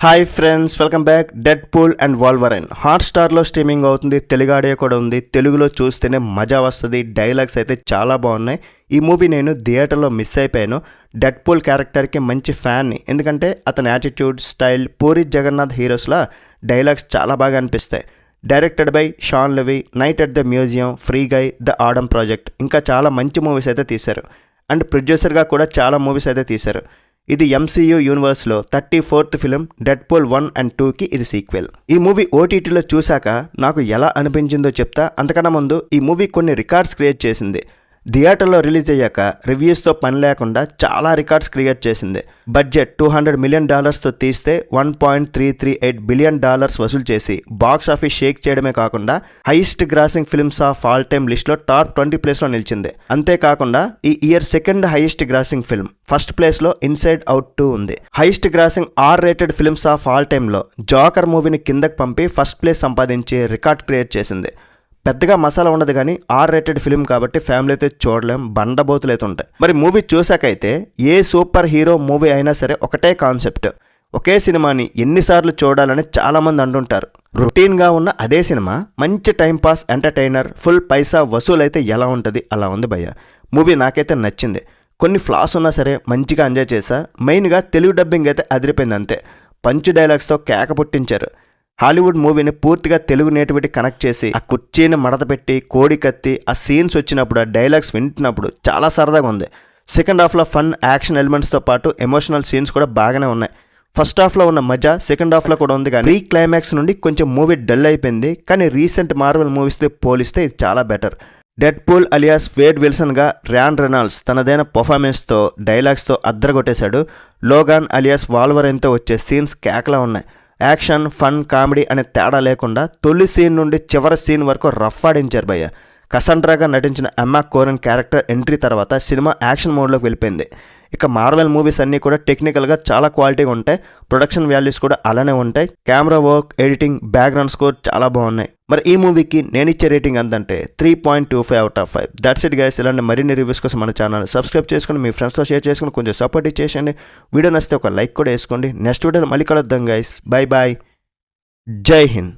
Hi friends, welcome back. Deadpool and Wolverine హాట్స్టార్లో streaming అవుతుంది. Telugu audio కూడా ఉంది. తెలుగులో చూస్తేనే మజా వస్తుంది. డైలాగ్స్ అయితే చాలా బాగున్నాయి. ఈ మూవీ నేను థియేటర్లో మిస్ అయిపోయాను. డెడ్ పూల్ క్యారెక్టర్కి మంచి ఫ్యాన్ని, ఎందుకంటే అతని యాటిట్యూడ్, స్టైల్ పూరి జగన్నాథ్ హీరోస్లా డైలాగ్స్ చాలా బాగా అనిపిస్తాయి. Directed by Shawn Levy, night at the museum, free guy, the Adam project, ఇంకా చాలా మంచి మూవీస్ అయితే తీశారు. అండ్ ప్రొడ్యూసర్గా కూడా చాలా మూవీస్ అయితే తీశారు. ఇది ఎంసీయూ యూనివర్స్లో 34th film. Deadpool 1 and 2కి ఇది సీక్వెల్. ఈ మూవీ ఓటీటీలో చూశాక నాకు ఎలా అనిపించిందో చెప్తా. అంతకన్నా ముందు ఈ మూవీ కొన్ని రికార్డ్స్ క్రియేట్ చేసింది. థియేటర్లో రిలీజ్ అయ్యాక రివ్యూస్తో పని లేకుండా చాలా రికార్డ్స్ క్రియేట్ చేసింది. బడ్జెట్ $200 million తీస్తే $1.338 billion వసూలు చేసి బాక్స్ ఆఫీస్ షేక్ చేయడమే కాకుండా highest grossing films of all time లిస్ట్లో టాప్ 20 ప్లేస్లో నిలిచింది. అంతేకాకుండా ఈ year second highest grossing film. First ప్లేస్లో ఇన్సైడ్ అవుట్ 2 ఉంది. Highest grossing R-rated films of all టైమ్లో జోకర్ మూవీని కిందకి పంపి ఫస్ట్ ప్లేస్ సంపాదించి రికార్డ్ క్రియేట్ చేసింది. పెద్దగా మసాలా ఉండదు, కానీ R-rated ఫిల్మ్ కాబట్టి ఫ్యామిలీ అయితే చూడలేం, బండబోతులు అయితే ఉంటాయి. మరి మూవీ చూసాకైతే ఏ సూపర్ హీరో మూవీ అయినా సరే ఒకటే కాన్సెప్ట్, ఒకే సినిమాని ఎన్నిసార్లు చూడాలని చాలామంది అంటుంటారు. రొటీన్గా ఉన్న అదే సినిమా మంచి టైంపాస్, ఎంటర్టైనర్, ఫుల్ పైసా వసూలు అయితే ఎలా ఉంటుంది అలా ఉంది భయ్య. మూవీ నాకైతే నచ్చింది. కొన్ని ఫ్లాస్ ఉన్నా సరే మంచిగా ఎంజాయ్ చేశా. మెయిన్గా తెలుగు డబ్బింగ్ అయితే అదిరిపోయింది. అంతే పంచ్ డైలాగ్స్తో కేక పుట్టించారు. హాలీవుడ్ మూవీని పూర్తిగా తెలుగు నేటివిటీ కనెక్ట్ చేసి ఆ కుర్చీని మడత పెట్టి కోడి కత్తి ఆ సీన్స్ వచ్చినప్పుడు, ఆ డైలాగ్స్ వింటున్నప్పుడు చాలా సరదాగా ఉంది. సెకండ్ హాఫ్లో ఫన్, యాక్షన్ ఎలిమెంట్స్తో పాటు ఎమోషనల్ సీన్స్ కూడా బాగానే ఉన్నాయి. ఫస్ట్ హాఫ్లో ఉన్న మజా సెకండ్ హాఫ్లో కూడా ఉంది, కానీ క్లైమాక్స్ నుండి కొంచెం మూవీ డల్ అయిపోయింది. కానీ రీసెంట్ మార్వెల్ మూవీస్తో పోలిస్తే ఇది చాలా better. Deadpool alias Wade విల్సన్గా ర్యాన్ రెనాల్డ్స్ తనదైన పర్ఫార్మెన్స్తో, డైలాగ్స్తో అద్దరగొట్టేశాడు. లోగాన్ అలియాస్ వాల్వరైన్తో వచ్చే సీన్స్ కేకలా ఉన్నాయి. యాక్షన్, ఫన్, కామెడీ అనే తేడా లేకుండా తొలి సీన్ నుండి చివరి సీన్ వరకు రఫ్ ఆడించారు భయ్య. కసండ్రాగా నటించిన ఎమ్మా కోరెన్ క్యారెక్టర్ ఎంట్రీ తర్వాత సినిమా యాక్షన్ మోడ్లోకి వెళ్ళిపోయింది. ఇక మార్వెల్ మూవీస్ అన్నీ కూడా టెక్నికల్గా చాలా క్వాలిటీగా ఉంటాయి. ప్రొడక్షన్ వాల్యూస్ కూడా అలానే ఉంటాయి. Camera work, editing, background score చాలా బాగున్నాయి. మరి ఈ మూవీకి నేను ఇచ్చే రేటింగ్ ఎంతంటే 3.25/5. That's it guys. ఇలాంటి మరిన్ని రివ్యూస్ కోసం మన ఛానల్ సబ్స్క్రైబ్ చేసుకుని మీ ఫ్రెండ్స్తో షేర్ చేసుకుని కొంచెం సపోర్ట్ ఇచ్చేసండి. వీడియో నచ్చితే ఒక లైక్ కూడా వేసుకోండి. నెక్స్ట్ వీడియోలో మళ్ళీ కలుద్దాం గైస్. Bye bye. జై హింద్.